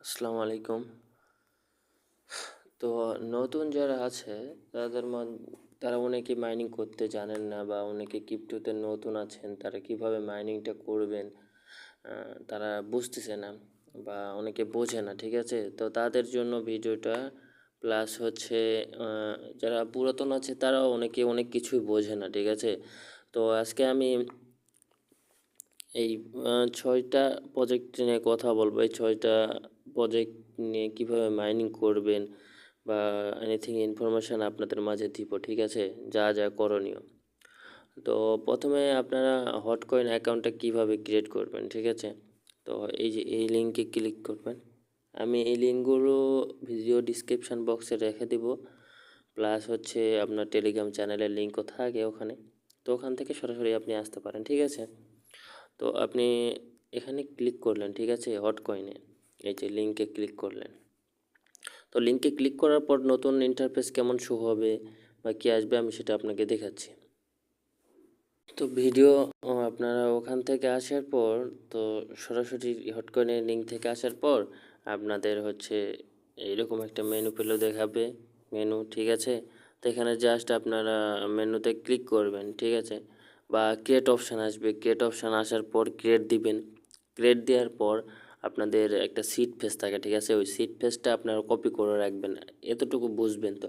আসসালামু আলাইকুম। তো নতুন যারা আছে তারা অনেকে মাইনিং করতে জানেন না, বা অনেকে ক্রিপ্টোতে নতুন আছেন, তারা কিভাবে মাইনিংটা করবেন তারা বুঝতেছে না, বা অনেকে বোঝে না, ঠিক আছে? তো তাদের জন্য ভিডিওটা, প্লাস হচ্ছে যারা পুরাতন আছে তারাও অনেকে অনেক কিছুই বোঝে না, ঠিক আছে? তো আজকে আমি এই ৬টা প্রজেক্ট নিয়ে কথা বলবো। এই ৬টা প্রজেক্ট নিয়ে কীভাবে মাইনিং করবেন, বা এনিথিং ইনফরমেশান আপনাদের মাঝে দিব, ঠিক আছে? যা যা করণীয়। তো প্রথমে আপনারা হটকয়েন অ্যাকাউন্টটা কীভাবে ক্রিয়েট করবেন, ঠিক আছে? তো এই যে এই লিঙ্কে ক্লিক করবেন। আমি এই লিঙ্কগুলো ভিডিও ডিসক্রিপশান বক্সে রেখে দিব, প্লাস হচ্ছে আপনার টেলিগ্রাম চ্যানেলের লিঙ্কও থাকে ওখানে। তো ওখান থেকে সরাসরি আপনি আসতে পারেন, ঠিক আছে? তো আপনি এখানে ক্লিক করলেন, ঠিক আছে? হটকয়েনে এই যে লিঙ্কে ক্লিক করলেন। তো লিঙ্কে ক্লিক করার পর নতুন ইন্টারফেস কেমন শো হবে বা কী আসবে আমি সেটা আপনাকে দেখাচ্ছি। তো ভিডিও আপনারা ওখান থেকে আসার পর, তো সরাসরি হটকয়েনের লিঙ্ক থেকে আসার পর আপনাদের হচ্ছে এইরকম একটা মেনু পেলেও দেখাবে, মেনু, ঠিক আছে? তো এখানে জাস্ট আপনারা মেনুতে ক্লিক করবেন, ঠিক আছে? বা ক্রিয়েট অপশান আসবে, ক্রিয়েট অপশান আসার পর ক্রিয়েট দিবেন। ক্রিয়েট দেওয়ার পর আপনাদের একটা সিট ফেস থাকে, ঠিক আছে? ওই সিট ফেসটা আপনারা কপি করে রাখবেন, এতটুকু বুঝবেন। তো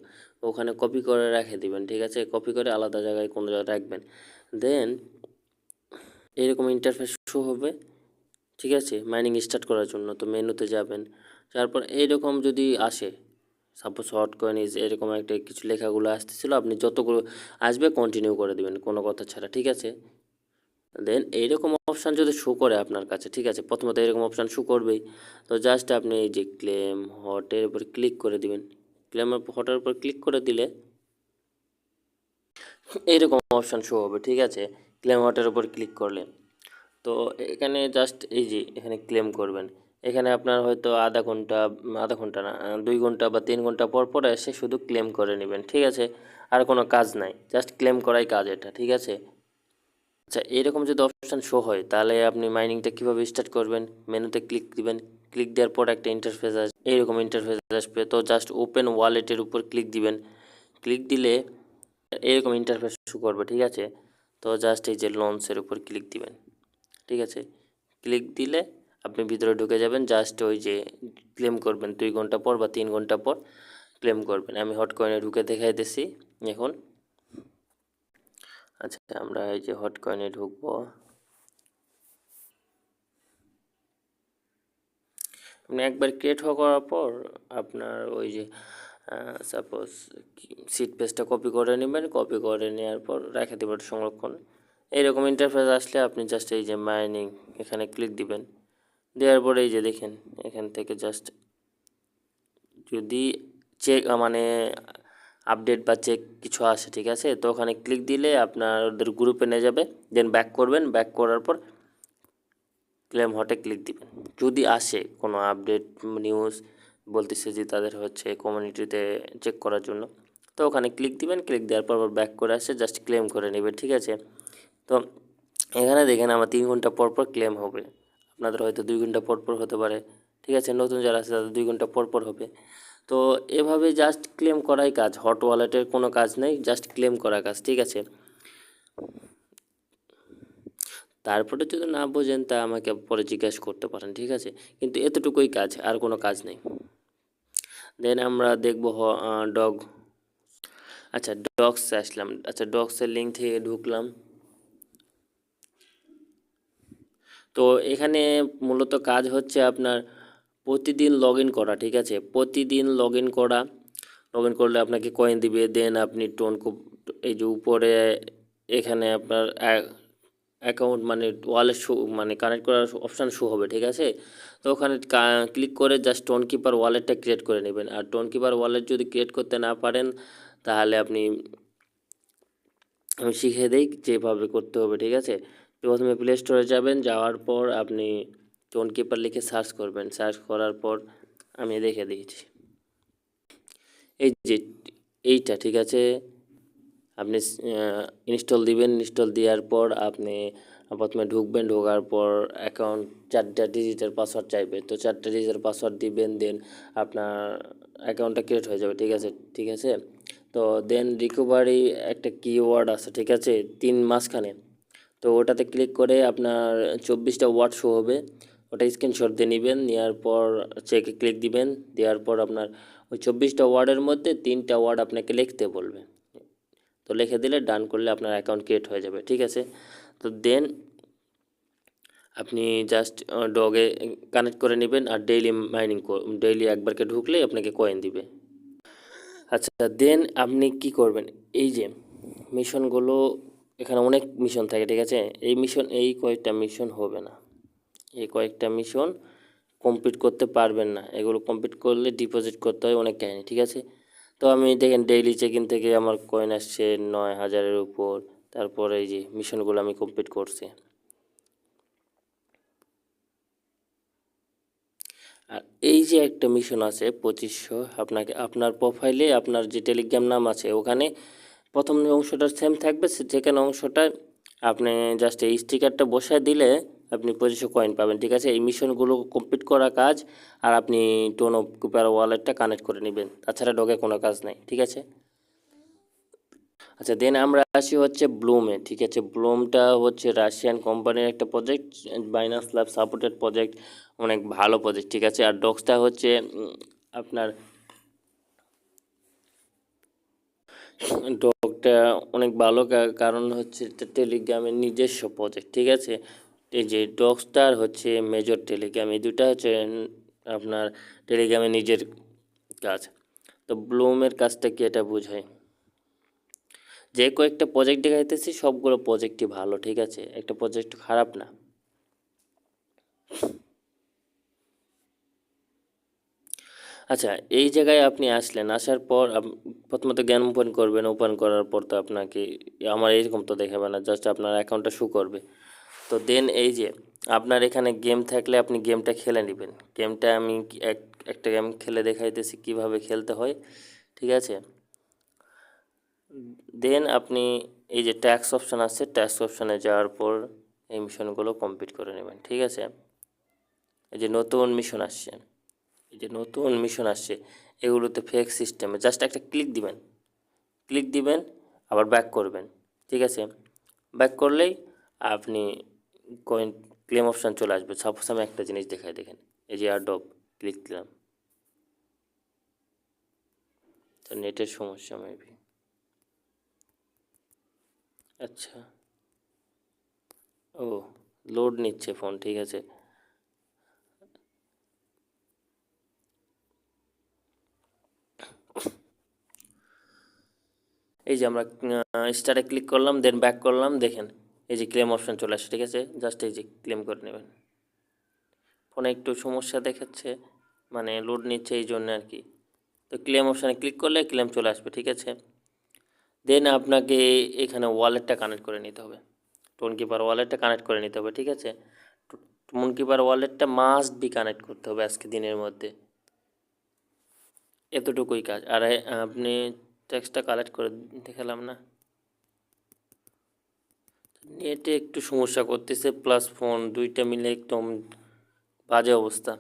ওখানে কপি করে রেখে দিবেন, ঠিক আছে? কপি করে আলাদা জায়গায় কোনো জায়গায় রাখবেন। দেন এরকম ইন্টারফেস শো হবে, ঠিক আছে? মাইনিং স্টার্ট করার জন্য তো মেনুতে যাবেন। তারপর এইরকম যদি আসে, সাপোজ হটকয়েন ইজ এরকম একটা কিছু লেখাগুলো আসতেছিল, আপনি যতগুলো আসবে কন্টিনিউ করে দেবেন কোনো কথা ছাড়া, ঠিক আছে? দেন এইরকম অপশান যদি শো করে আপনার কাছে, ঠিক আছে? প্রথমত এরকম অপশান শো করবেই। তো জাস্ট আপনি এই যে ক্লেম হটের উপর ক্লিক করে দিবেন। ক্লেম হটের উপর ক্লিক করে দিলে এইরকম অপশান শো হবে, ঠিক আছে? ক্লেম হটের উপর ক্লিক করলে তো এখানে জাস্ট এই যে এখানে ক্লেম করবেন। এখানে আপনার হয়তো আধা ঘন্টা না, 2 ঘন্টা বা 3 ঘন্টা পর পর এসে শুধু ক্লেম করে নেবেন, ঠিক আছে? আর কোনো কাজ নাই, জাস্ট ক্লেম করাই কাজ এটা, ঠিক আছে? আচ্ছা, এরকম যদি অপশান শো হয় তাহলে আপনি মাইনিংটা কীভাবে স্টার্ট করবেন? মেনুতে ক্লিক দিবেন। ক্লিক দেওয়ার পর একটা ইন্টারফেস আসবে, এইরকম ইন্টারফেস আসবে। তো জাস্ট ওপেন ওয়ালেটের উপর ক্লিক দিবেন। ক্লিক দিলে এরকম ইন্টারফেস শো করবে, ঠিক আছে? তো জাস্ট এই যে লঞ্চের উপর ক্লিক দিবেন, ঠিক আছে? ক্লিক দিলে আপনি ভিতরে ঢুকে যাবেন। জাস্ট ওই যে ক্লেম করবেন 2 ঘন্টা পর বা 3 ঘন্টা পর ক্লেম করবেন। আমি হটকয়েনে ঢুকে দেখাইতেছি এখন। আচ্ছা, আমরা এই যে হটকয়েনে ঢুকবো। আপনি একবার ক্রিয়েট করার পর আপনার ওই যে সাপোজ সিট পেজটা কপি করে নেবেন। কপি করে নেওয়ার পর রেখে দেবেন সংরক্ষণ। এইরকম ইন্টারফেস আসলে আপনি জাস্ট এই যে মাইনিং এখানে ক্লিক দিবেন। দেওয়ার পরে এই যে দেখেন এখান থেকে জাস্ট যদি চেক মানে আপডেট বা চেক কিছু আসে, ঠিক আছে? তো ওখানে ক্লিক দিলে আপনাদের গ্রুপে নিয়ে যাবে। দেন ব্যাক করবেন, ব্যাক করার পর ক্লেম হটে ক্লিক দিবেন। যদি আসে কোনো আপডেট নিউজ বলতেছে যে তাদের হচ্ছে কমিউনিটিতে চেক করার জন্য, তো ওখানে ক্লিক দিবেন। ক্লিক দেওয়ার পর ব্যাক করে আসে জাস্ট ক্লেম করে নেবে, ঠিক আছে? তো এখানে দেখেন আমার 3 ঘন্টা পর পর ক্লেম হবে। আপনাদের হয়তো 2 ঘন্টা পর পর হতে পারে, ঠিক আছে? নতুন যারা আছে তাদের 2 ঘন্টা পর পর হবে। তো এভাবে জাস্ট ক্লেম করাই কাজ, হট ওয়ালেটের কোনো কাজ নেই, জাস্ট ক্লেম করা কাজ, ঠিক আছে? তারপরে যদি না বোঝেন তা আমাকে পরে জিজ্ঞাসা করতে পারেন, ঠিক আছে? কিন্তু এতটুকুই কাজ, আর কোনো কাজ নেই। দেন আমরা দেখবো ডগ। আচ্ছা, ডগসে আসলাম। আচ্ছা, ডগসের লিঙ্ক থেকে ঢুকলাম। তো এখানে মূলত কাজ হচ্ছে আপনার প্রতিদিন লগ ইন করা, ঠিক আছে? প্রতিদিন লগ ইন করা। লগ ইন করলে আপনাকে কয়েন দিবে। দেন আপনি এই যে উপরে এখানে আপনার অ্যাকাউন্ট মানে ওয়ালেট শো মানে কানেক্ট করার অপশান শো হবে, ঠিক আছে? তো ওখানে ক্লিক করে জাস্ট টোন কিপার ওয়ালেটটা ক্রিয়েট করে নেবেন। আর টোন কিপার ওয়ালেট যদি ক্রিয়েট করতে না পারেন তাহলে আমি শিখিয়ে দিই যেভাবে করতে হবে, ঠিক আছে? তো প্রথমে প্লে স্টোরে যাবেন, যাওয়ার পর আপনি টোন কিপার লিখে সার্চ করবেন। সার্চ করার পর আমি দেখে দিয়েছি এই যে এইটা, ঠিক আছে? আপনি ইনস্টল দিবেন, ইনস্টল দেওয়ার পর আপনি প্রথমে ঢুকবেন, ঢোকার পর অ্যাকাউন্ট 4টা ডিজিটের পাসওয়ার্ড চাইবে, তো 4টা ডিজিটের পাসওয়ার্ড দিবেন, দেন আপনার অ্যাকাউন্টটা ক্রিয়েট হয়ে যাবে। ঠিক আছে, ঠিক আছে। তো দেন রিকভারি একটা কিওয়ার্ড আছে, ঠিক আছে, 3 মাঝখানে, তো ওটাতে ক্লিক করে আপনার 24টা ওয়ার্ড শো হবে, ওটা স্ক্রিনশট দিয়ে নেবেন, নেওয়ার পর চেকে ক্লিক দিবেন, দেওয়ার পর আপনার ওই 24টা ওয়ার্ডের মধ্যে 3টা ওয়ার্ড আপনাকে লিখতে বলবে, তো লিখে দিলে ডান করলে আপনার অ্যাকাউন্ট ক্রিয়েট হয়ে যাবে। ঠিক আছে, তো দেন আপনি জাস্ট ডগে কানেক্ট করে নেবেন আর ডেইলি মাইনিং, ডেইলি একবারকে ঢুকলেই আপনাকে কয়েন দিবে। আচ্ছা, দেন আপনি কি করবেন, এই যে মিশনগুলো, এখানে অনেক মিশন থাকে, ঠিক আছে, এই কয়েকটা মিশন হবে না, এই কয়েকটা মিশন কমপ্লিট করতে পারবেন না, এগুলো কমপ্লিট করলে ডিপোজিট করতে হয় অনেক কাহিনি। ঠিক আছে, তো আমি দেখেন ডেইলি চেক ইন থেকে আমার কয়েন আসছে 9,000-এর উপর, তারপরে এই যে মিশনগুলো আমি কমপ্লিট করছি। আর এই যে একটা মিশন আছে 2500, আপনাকে আপনার প্রোফাইলে আপনার যে টেলিগ্রাম নাম আছে ওখানে প্রথম অংশটা সেম থাকবে, সেকেন্ড অংশটা আপনি জাস্ট এই স্টিকারটা বসায় দিলে আপনি 2500 কয়েন পাবেন। ঠিক আছে, এই মিশনগুলো কমপ্লিট করা কাজ, আর আপনি টোন অফ কুপার ওয়ালেটটা কানেক্ট করে নেবেন, তাছাড়া ডগে কোনো কাজ নাই। ঠিক আছে, আচ্ছা, দেন আমরা আসি হচ্ছে ব্লুমে। ঠিক আছে, ব্লুমটা হচ্ছে রাশিয়ান কোম্পানির একটা project, Binance lab supported project, অনেক ভালো প্রজেক্ট। ঠিক আছে, আর ডক্সটা হচ্ছে আপনার ডগটা অনেক ভালো, কারণ হচ্ছে টেলিগ্রামের নিজস্ব প্রজেক্ট। ঠিক আছে, এই যে ডগস্টার হচ্ছে মেজর টেলিগ্রাম, এই দুটা হচ্ছে আপনার টেলিগ্রামের নিজের কাজ। তো ব্লুমের কাজটা কি এটা বোঝায়, যে কয়েকটা প্রজেক্ট দেখাইতেছি সবগুলো প্রজেক্টই ভালো। ঠিক আছে, একটা প্রজেক্ট খারাপ না। আচ্ছা, এই জায়গায় আপনি আসলেন, আসার পর প্রথমত জ্ঞান ওপেন করবেন, ওপেন করার পর তো আপনাকে আমার এরকম তো দেখাবে না, জাস্ট আপনার অ্যাকাউন্টটা শো করবে। তো দেন এই যে আপনার এখানে গেম থাকলে আপনি গেমটা খেলে নেবেন, গেমটা আমি একটা গেম খেলে দেখাইতেছি কিভাবে খেলতে হয়। ঠিক আছে, দেন আপনি এই যে ট্যাক্স অপশান আছে, ট্যাক্স অপশানে যাওয়ার পর এই মিশনগুলো কমপ্লিট করে নেবেন। ঠিক আছে, এই যে নতুন মিশন আসছে, এই যে নতুন মিশন আসছে, এগুলোতে ফেক সিস্টেমে জাস্ট একটা ক্লিক দিবেন, ক্লিক দিবেন, আবার ব্যাক করবেন। ঠিক আছে, ব্যাক করলেই আপনি কয়েন ক্লেম অপশান চলে আসবে। সাপোজ আমি একটা জিনিস দেখাই, দেখেন এই যে এয়ারড্রপ, ক্লিক দিলাম, তো নেটের সমস্যা মেবি। আচ্ছা, ও লোড নিচ্ছে ফোন, ঠিক আছে। এই যে আমরা স্টারে ক্লিক করলাম, দেন ব্যাক করলাম, দেখেন এই যে ক্লেম অপশান চলে আসে। ঠিক আছে, জাস্ট এই যে ক্লেম করে নেবেন। ফোনে একটু সমস্যা দেখাচ্ছে, মানে লোড নিচ্ছে এই জন্য আর কি। তো ক্লেম অপশানে ক্লিক করলে ক্লেম চলে আসবে। ঠিক আছে, দেন আপনাকে এখানে ওয়ালেটটা কানেক্ট করে নিতে হবে, টোন কিপার ওয়ালেটটা কানেক্ট করে নিতে হবে। ঠিক আছে, টোন কিপার ওয়ালেটটা মাস্ট বি কানেক্ট করতে হবে আজকে দিনের মধ্যে, এতটুকুই কাজ। আর আপনি ট্যাক্সটা কালেক্ট করে দেখালাম না, নেটে একটু সমস্যা করতেছে, প্লাস ফোন দুইটা মিলে একদম বাজে অবস্থা।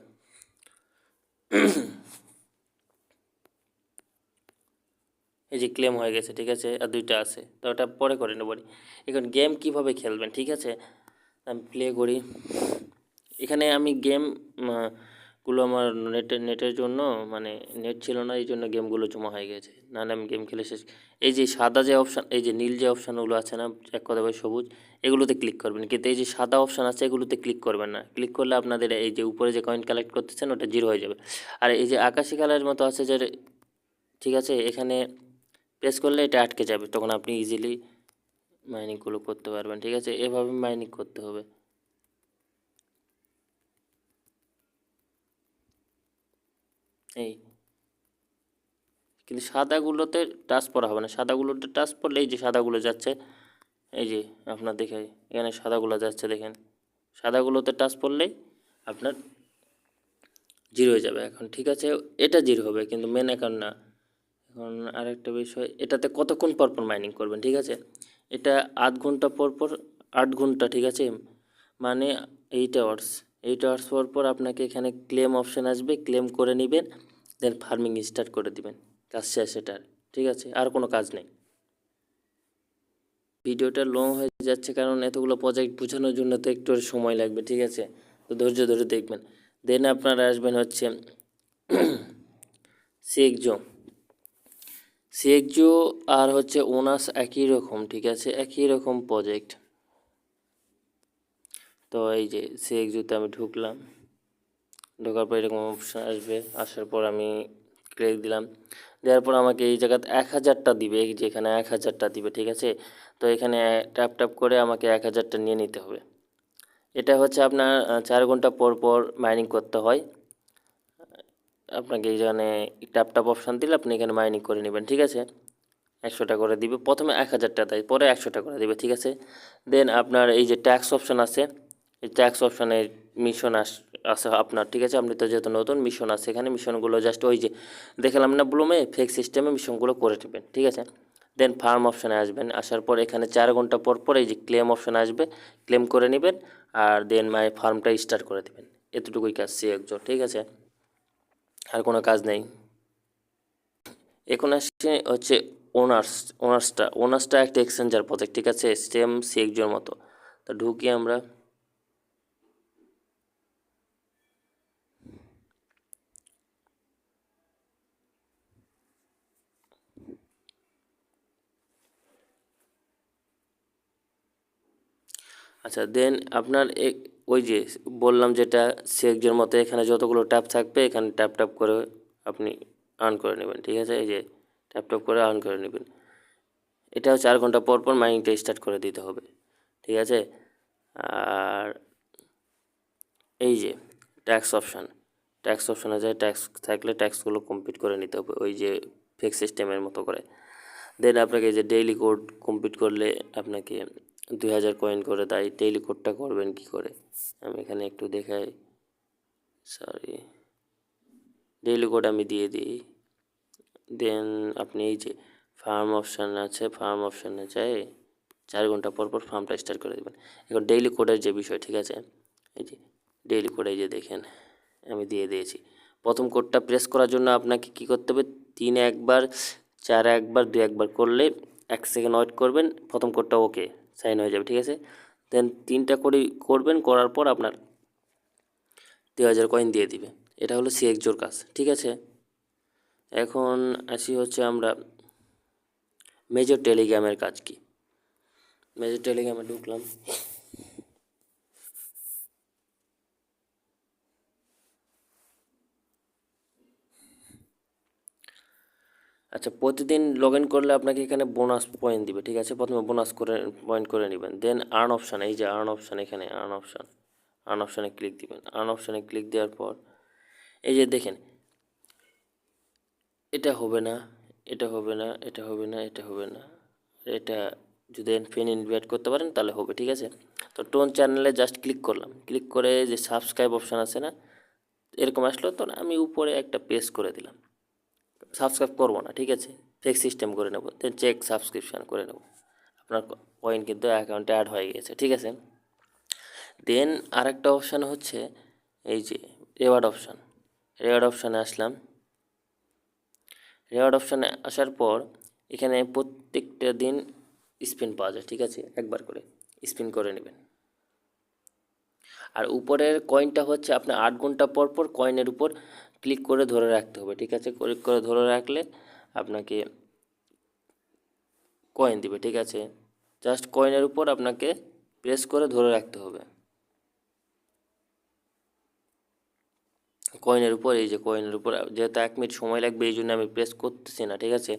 এই যে ক্লেম হয়ে গেছে। ঠিক আছে, আর দুইটা আছে, তো ওটা পরে করে নেব। এখন গেম কিভাবে খেলবেন, ঠিক আছে, আমি প্লে করি। এখানে আমি গেম গুলো আমার নেটের জন্য, মানে নেট ছিল না, এই জন্য গেমগুলো জমা হয়ে গেছে, নাহলে আমি গেম খেলে শেষ। এই যে সাদা যে অপশান, এই যে নীল যে অপশানগুলো আছে না, এক কথা বলে সবুজ, এগুলোতে ক্লিক করবেন, কিন্তু এই যে সাদা অপশান আছে এগুলোতে ক্লিক করবেন না। ক্লিক করলে আপনাদের এই যে উপরে যে কয়েন কালেক্ট করতেছেন ওটা জিরো হয়ে যাবে। আর এই যে আকাশি কালারের মতো আছে যে, ঠিক আছে, এখানে প্রেস করলে এটা আটকে যাবে, তখন আপনি ইজিলি মাইনিংগুলো করতে পারবেন। ঠিক আছে, এভাবে মাইনিং করতে হবে। এই কিন্তু সাদাগুলোতে টাচ করা হবে না, সাদাগুলোতে টাচ করলে এই যে সাদাগুলো যাচ্ছে, এই যে আপনার দেখে এখানে সাদাগুলো যাচ্ছে, দেখেন সাদাগুলোতে টাচ করলেই আপনার জিরো হয়ে যাবে এখন। ঠিক আছে, এটা জিরো হবে কিন্তু মেন অ্যাকাউন্ট না, এখন আরেকটা বিষয়, এটাতে কতক্ষণ পর পর মাইনিং করবেন, ঠিক আছে? এটা 8 ঘন্টা পর পর, 8 ঘন্টা, ঠিক আছে, মানে 8 আওয়ার্স। 8 আওয়ার্স পর পর আপনাকে এখানে ক্লেম অপশান আসবে, ক্লেম করে নেবেন, দেন ফার্মিং স্টার্ট করে দিবেন, কাজ শেষ এটার, ঠিক আছে? আর কোনো কাজ নেই। ভিডিওটা লং হয়ে যাচ্ছে কারণ এতগুলো প্রজেক্ট বোঝানোর জন্য তো একটু সময় লাগবে, ঠিক আছে? তো ধৈর্য ধরে দেখবেন। দেন আপনারা আসবেন হচ্ছে সিএক্সো। সিএক্সো আর হচ্ছে ওনাস একই রকম, ঠিক আছে, একই রকম প্রজেক্ট। তো এই যে সিএক্সোতে আমি ঢুকলাম, ঢোকার পর এরকম অপশান আসবে, আসার পর আমি ক্লিক দিলাম, দেওয়ার পর আমাকে এই জায়গাতে 1000টা দিবে, এই যে এখানে 1000টা দিবে, ঠিক আছে? তো এখানে ট্যাপ ট্যাপ করে আমাকে 1000টা নিয়ে নিতে হবে। এটা হচ্ছে আপনার 4 ঘন্টা পর পর মাইনিং করতে হয়। আপনাকে এখানে ট্যাপ ট্যাপ অপশান দিলে আপনি এখানে মাইনিং করে নেবেন, ঠিক আছে? 100টা করে দিবে, প্রথমে 1000টা দেয়, পরে 100টা করে দিবে, ঠিক আছে? দেন আপনার এই যে ট্যাক্স অপশান আছে, এই ট্যাক্স অপশানে মিশন আছে আপনার, ঠিক আছে? আপনি তো যেহেতু নতুন, মিশন আছে এখানে, মিশনগুলো জাস্ট ওই যে দেখালাম না ব্লুমে, ফেক সিস্টেমে মিশনগুলো করে নেবেন, ঠিক আছে? দেন ফার্ম অপশানে আসবেন, আসার পর এখানে 4 ঘন্টা পর পর এই যে ক্লেম অপশান আসবে, ক্লেম করে নেবেন, আর দেন মাই ফার্মটা স্টার্ট করে দেবেন। এতটুকুই কাজ সিএক্সও, ঠিক আছে? আর কোনো কাজ নেই। এখন আসছে হচ্ছে ওনার্সটা একটা এক্সচেঞ্জার প্রজেক্ট, ঠিক আছে, সেম সিএক্সওর মতো। তো ঢুকি আমরা, আচ্ছা। দেন আপনার ওই যে বললাম যেটা সিএক্সওর মতো, এখানে যতগুলো ট্যাপ থাকবে এখানে ট্যাপ ট্যাপ করে আপনি আর্ন করে নেবেন, ঠিক আছে? এই যে ট্যাপ ট্যাপ করে আর্ন করে নেবেন। এটাও 4 ঘন্টা পর পর মাইনিংটা স্টার্ট করে দিতে হবে, ঠিক আছে? আর এই যে ট্যাক্স অপশানে যায়, ট্যাক্স থাকলে ট্যাক্সগুলো কমপ্লিট করে নিতে হবে ওই যে ফেক সিস্টেমের মতো করে। দেন আপনাকে এই যে ডেইলি কোড কমপ্লিট করলে আপনাকে 2000 কয়েন করে দেয়। ডেইলি কোডটা করবেন কি করে আমি এখানে একটু দেখাই, সরি, ডেইলি কোড আমি দিয়ে দিই। দেন আপনি এই যে ফার্ম অপশান আছে, ফার্ম অপশানে যায় 4 ঘন্টা পর পর ফার্মটা স্টার্ট করে দেবেন। এখন ডেইলি কোডের যে বিষয়, ঠিক আছে, এই যে ডেইলি কোড এই যে দেখেন আমি দিয়ে দিয়েছি। প্রথম কোডটা প্রেস করার জন্য আপনাকে কি করতে হবে, 3 একবার, 4 একবার, 2 একবার করলে 1 সেকেন্ড ওয়েট করবেন, প্রথম কোডটা ওকে সাইন হয়ে যাবে, ঠিক আছে? দেন 3টা করে করবেন, করার পর আপনার 2000 কয়েন দিয়ে দিবে। এটা হলো সিএক্সওর কাজ, ঠিক আছে? এখন আসি হচ্ছে আমরা মেজর টেলিগ্রামের কাজ কি। মেজর টেলিগ্রামে ঢুকলাম, আচ্ছা, প্রতিদিন লগ ইন করলে আপনাকে এখানে বোনাস পয়েন্ট দিবে, ঠিক আছে? প্রথমে বোনাস করে পয়েন্ট করে নেবেন। দেন আর্ন অপশান, এই যে আর্ন অপশান, এখানে আর্ন অপশানে ক্লিক দিবেন। আর্ন অপশানে ক্লিক দেওয়ার পর এই যে দেখেন এটা হবে না, এটা হবে না, এটা হবে না, এটা হবে না, এটা যদি পেন ইনভাইট করতে পারেন তাহলে হবে, ঠিক আছে? তো টোন চ্যানেলে জাস্ট ক্লিক করলাম, ক্লিক করে যে সাবস্ক্রাইব অপশান আছে না, এরকম আসলো, তো আমি উপরে একটা পেস্ট করে দিলাম। সাবস্ক্রাইব করবো না, ঠিক আছে, ফেক সিস্টেম করে নেবো, দেন চেক সাবস্ক্রিপশান করে নেবো। আপনার পয়েন্ট কিন্তু অ্যাকাউন্টে অ্যাড হয়ে গেছে, ঠিক আছে? দেন আরেকটা অপশান হচ্ছে এই যে রেওয়ার্ড অপশান। রেওয়ার্ড অপশানে আসলাম, রেওয়ার্ড অপশানে আসার পর এখানে প্রত্যেকটা দিন স্পিন পাওয়া যায়, ঠিক আছে, একবার করে স্পিন করে নেবেন। আর উপরের কয়েনটা হচ্ছে আপনার 8 ঘন্টা পর পর কয়েনের উপর ক্লিক করে ধরে রাখতে হবে, ঠিক আছে? ক্লিক করে ধরে রাখলে আপনাকে কয়েন দিবে, ঠিক আছে? জাস্ট কয়েনের উপর আপনাকে প্রেস করে ধরে রাখতে হবে, কয়েনের উপর, এই যে কয়েনের উপর, যেহেতু 1 মিনিট সময় লাগবে এই জন্য আমি প্রেস করতেছি না, ঠিক আছে?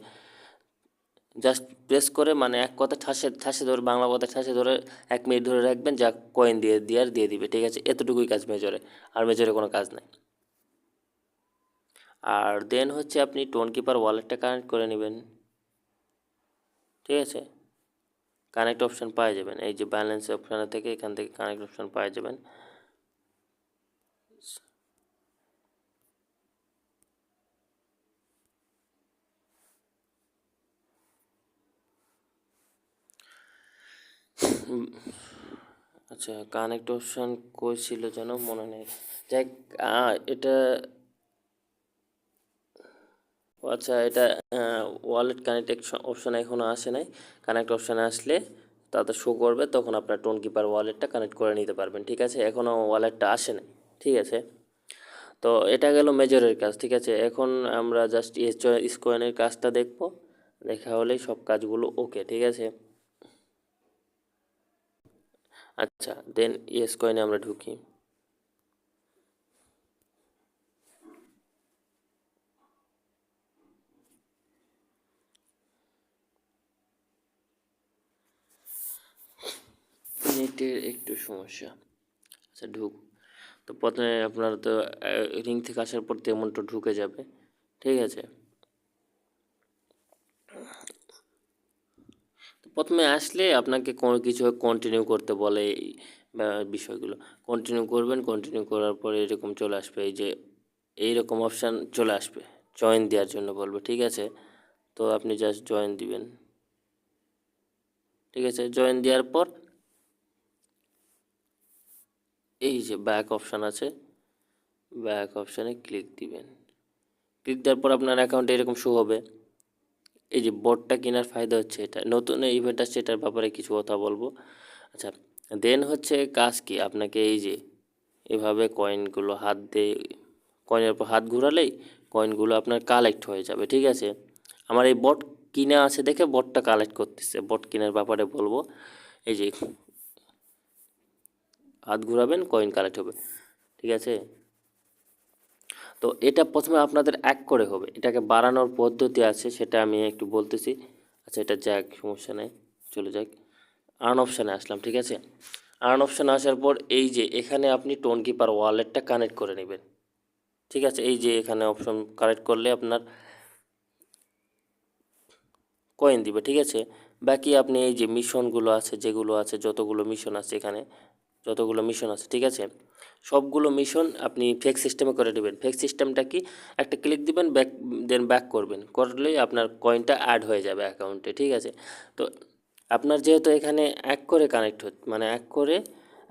জাস্ট প্রেস করে মানে এক কথা ঠাসে ঠাসে ধরে, বাংলা কথা ঠাসে ধরে 1 মিনিট ধরে রাখবেন, যা কয়েন দিয়ে দিবে, ঠিক আছে? এতটুকুই কাজ মেজরে, আর মেজরে কোনো কাজ নাই। আর দেন হচ্ছে আপনি টোন কিপার ওয়ালেটটা কানেক্ট করে নেবেন, ঠিক আছে? কানেক্ট অপশান পাওয়া যাবেন এই যে ব্যালেন্স অপশানে থেকে, এখান থেকে কানেক্ট অপশান পাওয়া যাবেন। উম, আচ্ছা, কানেক্ট অপশান কই ছিল যেন মনে নেই। যাই এটা আচ্ছা, এটা ওয়ালেট কানেক্ট অপশান এখনও আসে নাই। কানেক্ট অপশানে আসলে তাতে শো করবে, তখন আপনার টোন কিপার ওয়ালেটটা কানেক্ট করে নিতে পারবেন। ঠিক আছে, এখনও ওয়ালেটটা আসে নাই। ঠিক আছে, তো এটা গেল মেজরের কাজ। ঠিক আছে, এখন আমরা জাস্ট স্কোয়ানের কাজটা দেখব। দেখা হলেই সব কাজগুলো ওকে। ঠিক আছে, আচ্ছা দেন স্কোয়ানে আমরা ঢুকি। নেটের একটু সমস্যা। আচ্ছা তো প্রথমে আপনার তো রিং থেকে আসার পর তেমনটা ঢুকে যাবে। ঠিক আছে, তো প্রথমে আসলে আপনাকে কোনো কিছু কন্টিনিউ করতে বলে এই বিষয়গুলো কন্টিনিউ করবেন। কন্টিনিউ করার পরে এরকম চলে আসবে, এই যে এইরকম অপশান চলে আসবে, জয়েন দেওয়ার জন্য বলবে। ঠিক আছে, তো আপনি জাস্ট জয়েন দিবেন। ঠিক আছে, জয়েন দেওয়ার পর এই যে ব্যাক অপশান আছে, ব্যাক অপশানে ক্লিক দিবেন। ক্লিক দেওয়ার পর আপনার অ্যাকাউন্টে এরকম শো হবে। এই যে বটটা কেনার ফায়দা হচ্ছে এটা, নতুন ইভেন্ট আসছে, এটার ব্যাপারে কিছু কথা বলবো। আচ্ছা, দেন হচ্ছে কাজ কি, আপনাকে এই যে এভাবে কয়েনগুলো হাত দিয়ে, কয়েনের উপর হাত ঘোরালেই কয়েনগুলো আপনার কালেক্ট হয়ে যাবে। ঠিক আছে, আমার এই বট কিনা আছে দেখে বটটা কালেক্ট করতেছে। বট কেনার ব্যাপারে বলবো, এই যে হাত ঘোরাবেন কয়েন কালেক্ট হবে। ঠিক আছে, তো এটা প্রথমে আপনাদের এক করে হবে, এটাকে বাড়ানোর পদ্ধতি আছে, সেটা আমি একটু বলতেছি। আচ্ছা, এটা যাক, সমস্যা নেই, চলে যাক। আর্ন অপশানে আসলাম। ঠিক আছে, আর্ন অপশানে আসার পর এই যে এখানে আপনি টোন কিপার ওয়ালেটটা কানেক্ট করে নেবেন। ঠিক আছে, এই যে এখানে অপশন কানেক্ট করলে আপনার কয়েন দিবে। ঠিক আছে, বাকি আপনি এই যে মিশনগুলো আছে, যেগুলো আছে, যতগুলো মিশন আছে এখানে, যতগুলো মিশন আছে, ঠিক আছে, সবগুলো মিশন আপনি ফেক সিস্টেমে করে নেবেন। ফেক সিস্টেমটা কি, একটা ক্লিক দিবেন, ব্যাক, দেন ব্যাক করবেন, করলেই আপনার কয়েনটা অ্যাড হয়ে যাবে অ্যাকাউন্টে। ঠিক আছে, তো আপনার যেহেতু এখানে এক করে কানেক্ট মানে এক করে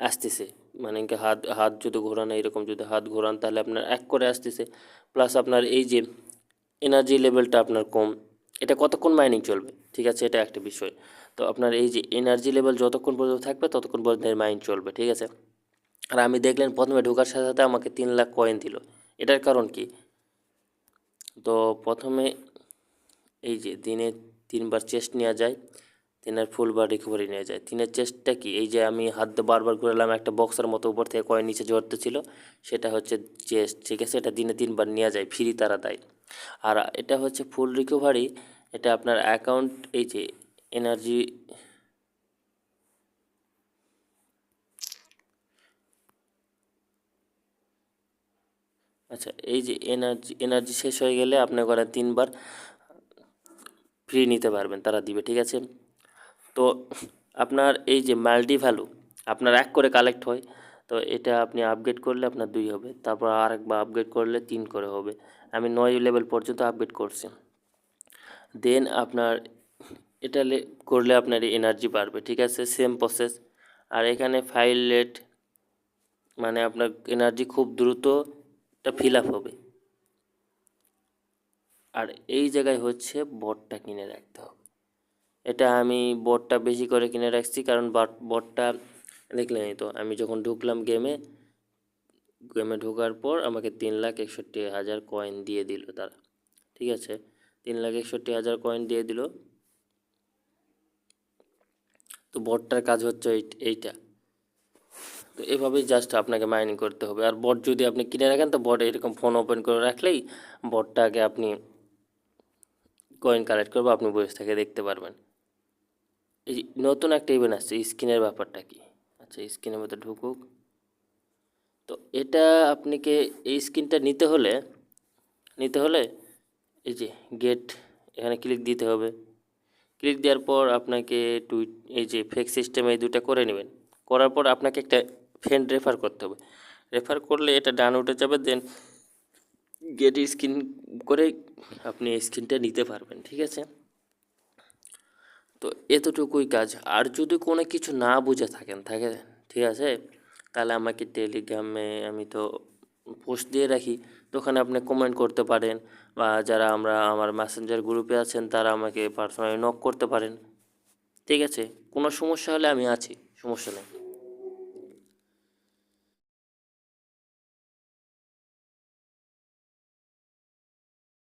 আসতেছে, মানে কি হাত হাত যদি ঘোরান, এরকম যদি হাত ঘোরান তাহলে আপনার এক করে আসতেছে। প্লাস আপনার এই যে এনার্জি লেভেলটা আপনার কম, এটা কতক্ষণ মাইনিং চলবে। ঠিক আছে, এটা একটা বিষয়। তো আপনার এই যে এনার্জি লেভেল যতক্ষণ পর্যন্ত থাকবে ততক্ষণ পর্যন্ত মাইনিং চলবে। ঠিক আছে, আর আমি দেখলেন প্রথমে ঢোকার সাথে সাথে আমাকে 3 লাখ কয়েন দিল। এটার কারণ কি, তো প্রথমে এই যে দিনে 3বার চেস্ট নেওয়া যায়, 3 ফুল বার রিকভারি নেওয়া যায়। 3 চেস্টটা কি, এই যে আমি হাত দিয়ে বারবার ঘুরালাম, একটা বক্সের মতো উপর থেকে কয়েন নিচে ঝরতে ছিল, সেটা হচ্ছে চেস্ট। ঠিক আছে, এটা দিনে 3বার নেওয়া যায়, ফ্রি তারা দেয়। আর এটা হচ্ছে ফুল রিকভারি, এটা আপনার অ্যাকাউন্ট এই যে এনার্জি, আচ্ছা এই যে এনার্জি শেষ হয়ে গেলে আপনার ঘরে 3বার ফ্রি নিতে পারবেন, তারা দিবে। ঠিক আছে, তো আপনার এই যে মাল্টি ভ্যালু আপনার এক করে কালেক্ট হয়, তো এটা আপনি আপগ্রেড করলে আপনার 2 হবে, তারপর আরেকবার আপগ্রেড করলে 3 করে হবে। আমি 9 লেভেল পর্যন্ত আপগ্রেড করছি। দেন আপনার এটা করলে আপনার এনার্জি বাড়বে। ঠিক আছে, সেম প্রসেস। আর এখানে ফাইল রেট, মানে আপনার এনার্জি খুব দ্রুত এটা ফিল আপ হবে। আর এই জায়গায় হচ্ছে বটটা কিনে রাখতে হবে। এটা আমি বটটা বেশি করে কিনে রাখছি, কারণ বটটা দেখলেনই তো, আমি যখন ঢুকলাম গেমে ঢোকার পর আমাকে 3,61,000 কয়েন দিয়ে দিল তারা। ঠিক আছে, 3,61,000 কয়েন দিয়ে দিল। তো বটটার কাজ হচ্ছে এইটা। তো এভাবেই জাস্ট আপনাকে মাইনিং করতে হবে। আর বট যদি আপনি কিনে রাখেন, তো বট এরকম ফোন ওপেন করে রাখলেই বটটাকে আপনি কয়েন কালেক্ট করবো, আপনি বসে থেকে দেখতে পারবেন। এই নতুন একটা ইভেন্ট আসছে, স্কিনের ব্যাপারটা কি। আচ্ছা, স্কিনের মধ্যে ঢুকুক। তো এটা আপনাকে এই স্কিনটা নিতে হলে এই যে গেট, এখানে ক্লিক দিতে হবে। ক্লিক দেওয়ার পর আপনাকে এই যে ফেক সিস্টেম, এই দুটা করে নেবেন। করার পর আপনাকে একটা ফ্রেন্ড রেফার করতে হবে। রেফার করলে এটা ডান উঠে যাবে, দেন গেট স্কিন করে আপনি এই স্কিনটা নিতে পারবেন। ঠিক আছে, তো এতটুকুই কাজ। আর যদি কোনো কিছু না বুঝে থাকেন ঠিক আছে, তাহলে আমাকে টেলিগ্রামে আমি তো পোস্ট দিয়ে রাখি, তো ওখানে আপনি কমেন্ট করতে পারেন, বা যারা আমার মেসেঞ্জার গ্রুপে আছেন তারা আমাকে পার্সোনালি নক করতে পারেন। ঠিক আছে, কোনো সমস্যা হলে আমি আছি, সমস্যা নেই।